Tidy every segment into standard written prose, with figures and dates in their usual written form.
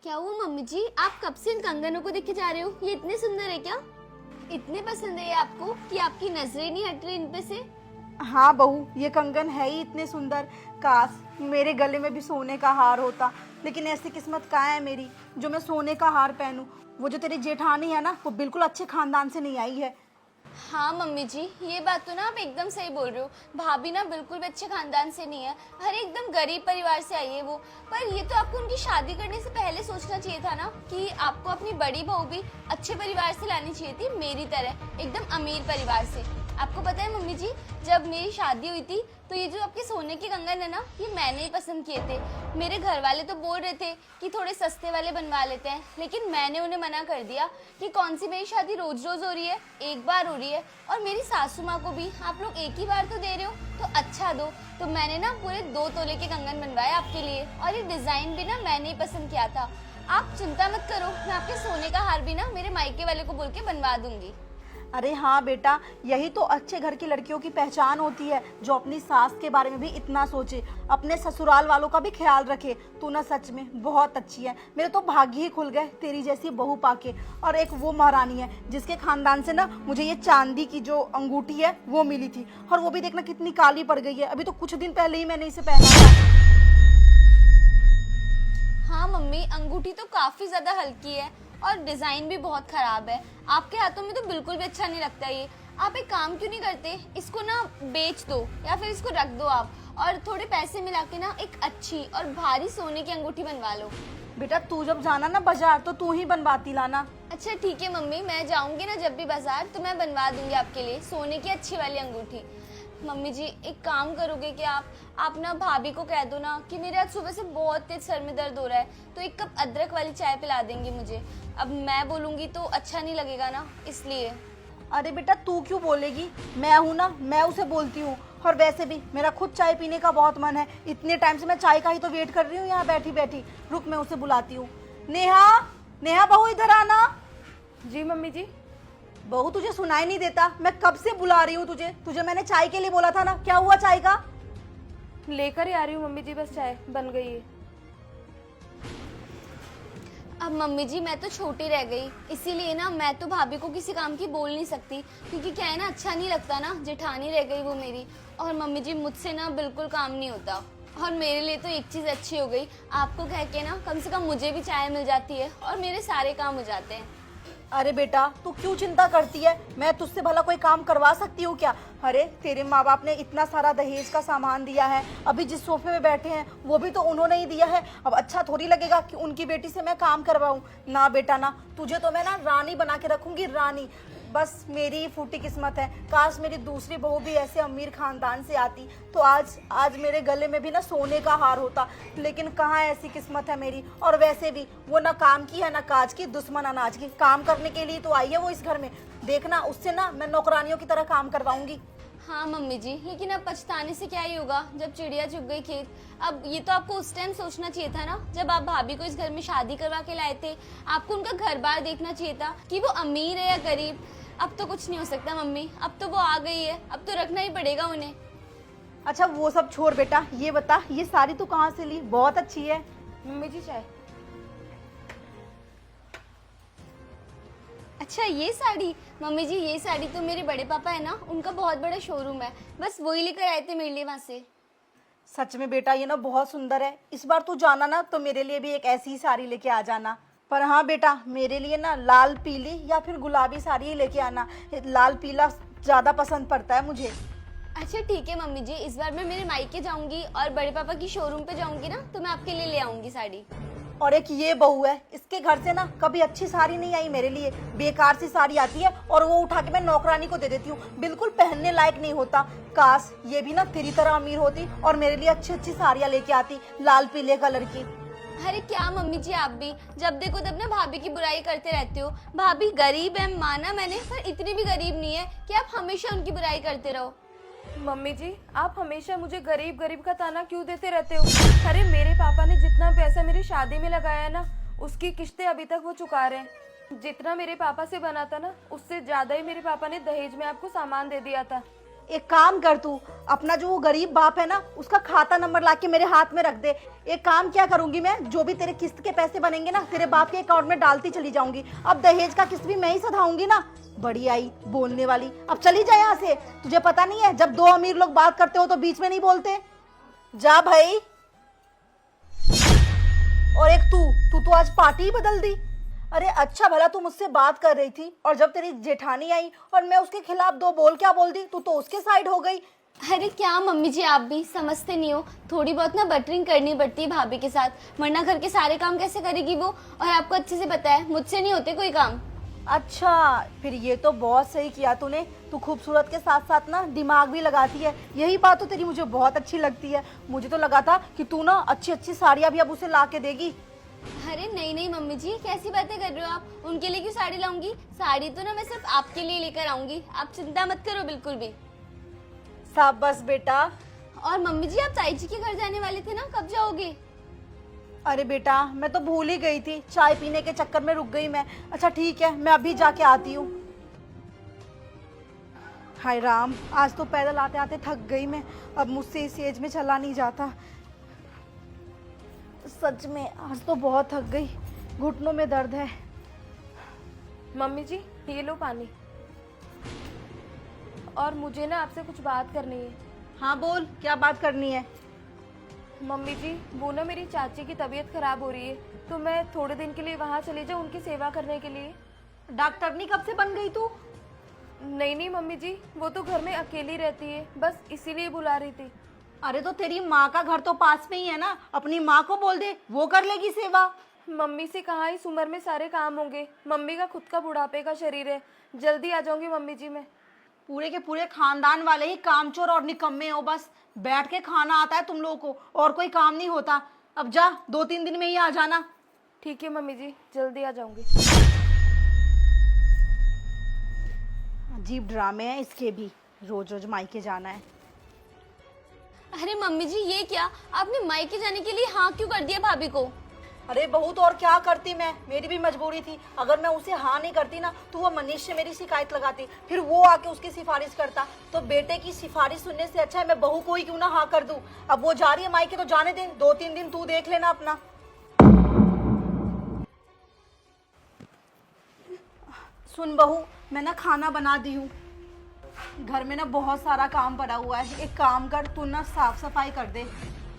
क्या हुआ मम्मी जी, आप कब से इन कंगनों को देखे जा रहे हो? ये इतने सुंदर है क्या? इतने पसंद है ये आपको कि आपकी नजरें नहीं हट रही इन पे से? हाँ बहू, ये कंगन है ही इतने सुंदर। काश मेरे गले में भी सोने का हार होता, लेकिन ऐसी किस्मत कहाँ है मेरी जो मैं सोने का हार पहनूं। वो जो तेरी जेठानी है ना, वो बिल्कुल अच्छे खानदान से नहीं आई है। हाँ मम्मी जी, ये बात तो ना आप एकदम सही बोल रहे हो। भाभी ना बिल्कुल भी अच्छे खानदान से नहीं है, हर एकदम गरीब परिवार से आई है वो। पर ये तो आपको उनकी शादी करने से पहले सोचना चाहिए था ना कि आपको अपनी बड़ी बहू भी अच्छे परिवार से लानी चाहिए थी, मेरी तरह एकदम अमीर परिवार से। आपको पता है मम्मी जी, जब मेरी शादी हुई थी तो ये जो आपके सोने के कंगन है ना, ये मैंने ही पसंद किए थे। मेरे घर वाले तो बोल रहे थे कि थोड़े सस्ते वाले बनवा लेते हैं, लेकिन मैंने उन्हें मना कर दिया कि कौन सी मेरी शादी रोज रोज हो रही है, एक बार हो रही है। और मेरी सासू माँ को भी आप लोग एक ही बार तो दे रहे हो तो अच्छा दो। तो मैंने ना पूरे 2 तोले के कंगन बनवाए आपके लिए, और ये डिजाइन भी ना मैंने ही पसंद किया था। आप चिंता मत करो, मैं आपके सोने का हार भी ना मेरे मायके वाले को बोल के बनवा दूंगी। अरे हाँ बेटा, यही तो अच्छे घर की लड़कियों की पहचान होती है, जो अपनी सास के बारे में भी इतना सोचे, अपने ससुराल वालों का भी ख्याल रखे। तू ना सच में बहुत अच्छी है, मेरे तो भाग्य ही खुल गए तेरी जैसी बहू पाके। और एक वो महारानी है जिसके खानदान से ना मुझे ये चांदी की जो अंगूठी है वो मिली थी, और वो भी देखना कितनी काली पड़ गई है। अभी तो कुछ दिन पहले ही मैंने इसे पहना था। हाँ मम्मी, अंगूठी तो काफी ज्यादा हल्की है और डिजाइन भी बहुत खराब है। आपके हाथों में तो बिल्कुल भी अच्छा नहीं लगता ये। आप एक काम क्यों नहीं करते, इसको ना बेच दो या फिर इसको रख दो आप, और थोड़े पैसे मिला के ना एक अच्छी और भारी सोने की अंगूठी बनवा लो। बेटा तू जब जाना ना बाजार तो तू ही बनवाती लाना। अच्छा ठीक है मम्मी, मैं जाऊंगी ना जब भी बाजार तो मैं बनवा दूंगी आपके लिए सोने की अच्छी वाली अंगूठी। मम्मी जी एक काम करोगे कि आप ना भाभी को कह दो ना कि मेरे आज सुबह से बहुत तेज सर में दर्द हो रहा है, तो एक कप अदरक वाली चाय पिला देंगे मुझे। अब मैं बोलूंगी तो अच्छा नहीं लगेगा ना, इसलिए। अरे बेटा तू क्यों बोलेगी, मैं हूं ना, मैं उसे बोलती हूँ। और वैसे भी मेरा खुद चाय पीने का बहुत मन है, इतने टाइम से मैं चाय का ही तो वेट कर रही हूँ यहाँ बैठी बैठी। रुक मैं उसे बुलाती हूँ। नेहा, नेहा बहू इधर आना। जी मम्मी जी। बहू तुझे सुनाई नहीं देता, मैं कब से बुला रही हूँ तुझे। तुझे मैंने चाय के लिए बोला था ना, क्या हुआ चाय का? लेकर ही आ रही हूँ मम्मी जी, बस चाय बन गई है। अब मम्मी जी मैं तो छोटी रह गई, इसीलिए ना मैं तो भाभी को किसी काम की बोल नहीं सकती, क्योंकि क्या है ना, अच्छा नहीं लगता ना, जेठानी रह गई वो मेरी। और मम्मी जी मुझसे ना बिल्कुल काम नहीं होता। और मेरे लिए तो एक चीज़ अच्छी हो गई, आपको कह के ना कम से कम मुझे भी चाय मिल जाती है और मेरे सारे काम हो जाते हैं। अरे बेटा तू क्यों चिंता करती है, मैं तुझसे भला कोई काम करवा सकती हूँ क्या? अरे तेरे माँ बाप ने इतना सारा दहेज का सामान दिया है, अभी जिस सोफे में बैठे हैं वो भी तो उन्होंने ही दिया है। अब अच्छा थोड़ी लगेगा कि उनकी बेटी से मैं काम करवाऊँ। ना बेटा ना, तुझे तो मैं ना रानी बना के रखूंगी, रानी। बस मेरी ही फूटी किस्मत है, काश मेरी दूसरी बहू भी ऐसे अमीर खानदान से आती तो आज आज मेरे गले में भी ना सोने का हार होता। लेकिन कहाँ ऐसी किस्मत है मेरी। और वैसे भी वो ना काम की है ना काज की, दुश्मन अनाज की। काम करने के लिए तो आई है वो इस घर में, देखना उससे ना मैं नौकरानियों की तरह काम करवाऊंगी। हाँ मम्मी जी, लेकिन अब पछताने से क्या ही होगा, जब चिड़िया चुग गई खेत। अब ये तो आपको उस टाइम सोचना चाहिए था ना, जब आप भाभी को इस घर में शादी करवा के लाए थे। आपको उनका घर बार देखना चाहिए था कि वो अमीर है या गरीब। अब तो कुछ नहीं हो सकता मम्मी, अब तो वो आ गई है, अब तो रखना ही पड़ेगा उन्हें। अच्छा वो सब छोड़ बेटा, ये बता ये साड़ी तू कहाँ से ली, बहुत अच्छी है। मम्मी जी चाय। अच्छा ये साड़ी, मम्मी जी ये साड़ी तो मेरे बड़े पापा है ना, उनका बहुत बड़ा शोरूम है, बस वही लेकर आए थे मेरे लिए वहां से। सच में बेटा ये ना बहुत सुंदर है, इस बार तू जाना ना तो मेरे लिए भी एक ऐसी ही साड़ी लेके आ जाना। पर हाँ बेटा मेरे लिए ना लाल पीली या फिर गुलाबी साड़ी ही लेके आना, लाल पीला ज्यादा पसंद पड़ता है मुझे। अच्छा ठीक है मम्मी जी, इस बार मैं मेरे मायके जाऊंगी और बड़े पापा की शोरूम पे जाऊंगी ना, तो मैं आपके लिए ले आऊंगी साड़ी। और एक ये बहू है, इसके घर से ना कभी अच्छी साड़ी नहीं आई मेरे लिए, बेकार सी साड़ी आती है और वो उठा के मैं नौकरानी को दे देती हूँ, बिल्कुल पहनने लायक नहीं होता। काश ये भी ना तेरी तरह अमीर होती और मेरे लिए अच्छी अच्छी साड़ियाँ लेके आती लाल पीले कलर की। अरे क्या मम्मी जी, आप भी जब देखो तब ना भाभी की बुराई करते रहते हो। भाभी गरीब है माना मैंने, पर इतनी भी गरीब नहीं है कि आप हमेशा उनकी बुराई करते रहो। मम्मी जी आप हमेशा मुझे गरीब गरीब का ताना क्यों देते रहते हो? अरे मेरे पापा ने जितना पैसा मेरी शादी में लगाया है ना, उसकी किस्तें अभी तक वो चुका रहे हैं। जितना मेरे पापा से बना था ना, उससे ज्यादा ही मेरे पापा ने दहेज में आपको सामान दे दिया था। एक काम कर, तू अपना जो वो गरीब बाप है ना, उसका खाता नंबर लाके मेरे हाथ में रख दे। एक काम क्या करूंगी मैं, जो भी तेरे किस्त के पैसे बनेंगे ना, तेरे बाप के अकाउंट में डालती चली जाऊंगी। अब दहेज का किस्त भी मैं ही सधाऊंगी ना। बड़ी आई बोलने वाली, अब चली जा यहाँ से। तुझे पता नहीं है, जब दो अमीर लोग बात करते हो तो बीच में नहीं बोलते। जा भाई। और एक तू तो आज पार्टी ही बदल दी। अरे अच्छा भला तू मुझसे बात कर रही थी, और जब तेरी जेठानी आई और मैं उसके खिलाफ दो बोल क्या बोल दी, तू तो उसके साइड हो गई। अरे क्या मम्मी जी, आप भी समझते नहीं हो। थोड़ी बहुत ना बटरिंग करनी पड़ती है भाभी के साथ, वरना घर के सारे काम कैसे करेगी वो। और आपको अच्छे से पता है, मुझसे नहीं होते कोई काम। अच्छा, फिर ये तो बहुत सही किया तूने। तू खूबसूरत के साथ साथ ना दिमाग भी लगाती है। यही बात तो तेरी मुझे बहुत अच्छी लगती है। मुझे तो लगा था कि तू ना अच्छी अच्छी साड़ियाँ भी अब उसे ला के देगी। अरे नहीं नहीं मम्मी जी, कैसी बातें कर रहे हो आप। उनके लिए क्यों साड़ी लाऊंगी? साड़ी तो ना मैं सिर्फ आपके लिए लेकर आऊंगी। आप चिंता मत करो बिल्कुल भी। शाबाश बेटा। और मम्मी जी, आप ताई जी के घर जाने वाले थे ना, कब जाओगे? अरे बेटा, मैं तो भूल ही गई थी, चाय पीने के चक्कर में रुक गई मैं। अच्छा ठीक है, मैं अभी जाके आती हूँ। हाय राम, आज तो पैदल आते आते थक गई मैं। अब मुझसे इस एज में चला नहीं जाता। सच में आज तो बहुत थक गई, घुटनों में दर्द है। मम्मी जी, ये लो पानी। और मुझे ना आपसे कुछ बात करनी है। हाँ बोल, क्या बात करनी है? मम्मी जी, वो ना मेरी चाची की तबीयत खराब हो रही है, तो मैं थोड़े दिन के लिए वहाँ चली जाऊँ उनकी सेवा करने के लिए। डॉक्टरनी कब से बन गई तू? नहीं नहीं मम्मी जी, वो तो घर में अकेली रहती है, बस इसीलिए बुला रही थी। अरे तो तेरी माँ का घर तो पास में ही है ना, अपनी माँ को बोल दे, वो कर लेगी सेवा। मम्मी से कहाँ इस उम्र में सारे काम होंगे। मम्मी का खुद का बुढ़ापे का शरीर है। जल्दी आ जाऊंगी मम्मी जी मैं। पूरे के पूरे खानदान वाले ही कामचोर और निकम्मे हो। बस बैठ के खाना आता है तुम लोगों को, और कोई काम नहीं होता। अब जा, 2-3 दिन में ही आ जाना। ठीक है मम्मी जी, जल्दी आ जाऊंगी। अजीब ड्रामे हैं इसके भी, रोज रोज मायके जाना है। अरे मम्मी जी, ये क्या, आपने मायके जाने के लिए हाँ क्यों कर दिया भाभी को? अरे बहू, तो और क्या करती मैं, मेरी भी मजबूरी थी। अगर मैं उसे हाँ नहीं करती ना, तो वो मनीष से मेरी शिकायत लगाती, फिर वो आके उसकी सिफारिश करता। तो बेटे की सिफारिश सुनने से अच्छा है मैं बहू को ही क्यों ना हाँ कर दूं। अब वो जा रही है मायके तो जाने दे, 2-3 दिन तू देख लेना अपना। सुन बहू, मैं ना खाना बना दी हूँ। घर में ना बहुत सारा काम पड़ा हुआ है। एक काम कर, तू ना साफ सफाई कर दे।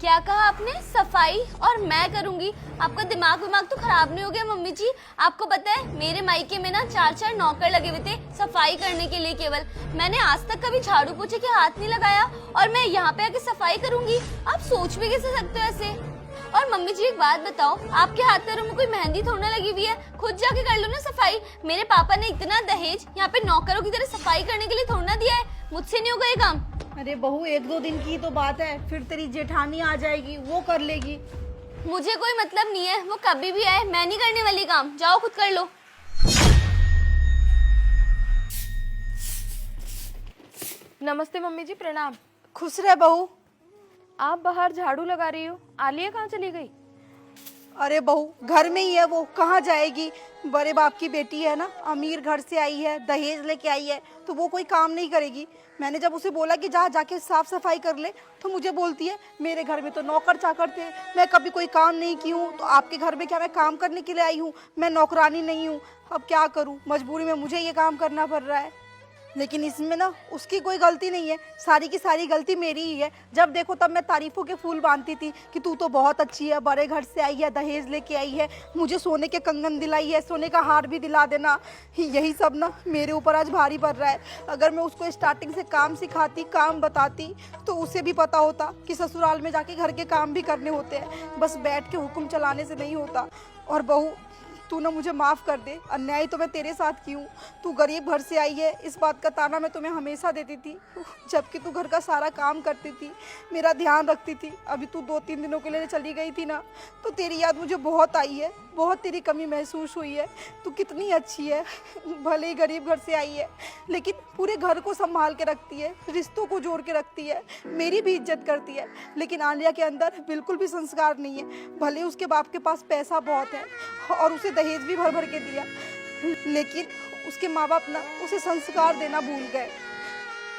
क्या कहा आपने? सफाई? और मैं करूंगी? आपका दिमाग तो खराब नहीं हो गया मम्मी जी? आपको पता है, मेरे मायके में ना 4-4 नौकर लगे हुए थे सफाई करने के लिए। केवल मैंने आज तक कभी झाड़ू पोछे के हाथ नहीं लगाया, और मैं यहाँ पे आके सफाई करूंगी? आप सोच भी कैसे सकते हो ऐसे? और मम्मी जी एक बात बताओ, आपके हाथ पैरों में कोई मेहंदी थोड़ा ना लगी हुई है? खुद जाके कर लो ना सफाई। मेरे पापा ने इतना दहेज यहाँ पे नौकरों की तरह सफाई करने के लिए थोड़ा ना दिया है। मुझसे नहीं होगा ये काम। अरे बहू, 1-2 दिन की तो बात है, फिर तेरी जेठानी आ जाएगी, वो कर लेगी। मुझे कोई मतलब नहीं है, वो कभी भी आए, मैं नहीं करने वाली काम। जाओ खुद कर लो। नमस्ते मम्मी जी, प्रणाम। खुश रह बहू। आप बाहर झाड़ू लगा रही हो, आलिया कहाँ चली गई? अरे बहू, घर में ही है वो, कहाँ जाएगी। बड़े बाप की बेटी है ना, अमीर घर से आई है, दहेज लेके आई है, तो वो कोई काम नहीं करेगी। मैंने जब उसे बोला कि जाके साफ सफाई कर ले, तो मुझे बोलती है मेरे घर में तो नौकर चाकर थे, मैं कभी कोई काम नहीं की हूँ, तो आपके घर में क्या मैं काम करने के लिए आई हूँ? मैं नौकरानी नहीं हूँ। अब क्या करूँ, मजबूरी में मुझे ये काम करना पड़ रहा है। लेकिन इसमें ना उसकी कोई गलती नहीं है, सारी की सारी गलती मेरी ही है। जब देखो तब मैं तारीफों के फूल बांधती थी कि तू तो बहुत अच्छी है, बड़े घर से आई है, दहेज लेके आई है, मुझे सोने के कंगन दिलाई है, सोने का हार भी दिला देना। यही सब ना मेरे ऊपर आज भारी पड़ रहा है। अगर मैं उसको स्टार्टिंग से काम सिखाती, काम बताती, तो उसे भी पता होता कि ससुराल में जाके घर के काम भी करने होते हैं, बस बैठ के हुक्म चलाने से नहीं होता। और बहू, तू ना मुझे माफ़ कर दे, अन्याय तो मैं तेरे साथ की हूँ। तू गरीब घर से आई है, इस बात का ताना मैं तुम्हें हमेशा देती थी, जबकि तू घर का सारा काम करती थी, मेरा ध्यान रखती थी। अभी तू 2-3 दिनों के लिए चली गई थी ना, तो तेरी याद मुझे बहुत आई है, बहुत तेरी कमी महसूस हुई है। तू कितनी अच्छी है, भले ही गरीब घर से आई है, लेकिन पूरे घर को संभाल के रखती है, रिश्तों को जोड़ के रखती है, मेरी भी इज्जत करती है। लेकिन आलिया के अंदर बिल्कुल भी संस्कार नहीं है। भले उसके बाप के पास पैसा बहुत है और उसे दहेज भी भर भर के दिया, लेकिन उसके माँ बाप ना उसे संस्कार देना भूल गए।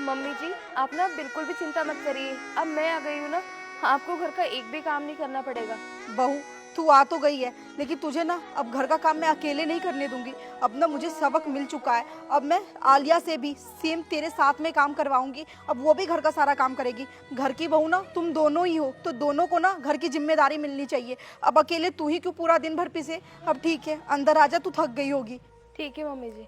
मम्मी जी आप ना बिल्कुल भी चिंता मत करिए, अब मैं आ गई हूँ ना, आपको घर का एक भी काम नहीं करना पड़ेगा। बहू तू आ तो गई है, लेकिन तुझे ना अब घर का काम मैं अकेले नहीं करने दूंगी। अब ना मुझे सबक मिल चुका है। अब मैं आलिया से भी सेम तेरे साथ में काम करवाऊंगी। अब वो भी घर का सारा काम करेगी। घर की बहू ना तुम दोनों ही हो, तो दोनों को ना घर की जिम्मेदारी मिलनी चाहिए। अब अकेले तू ही क्यों पूरा दिन भर पिसे। अब ठीक है, अंदर आजा, तू थक गई होगी। ठीक है मम्मी जी।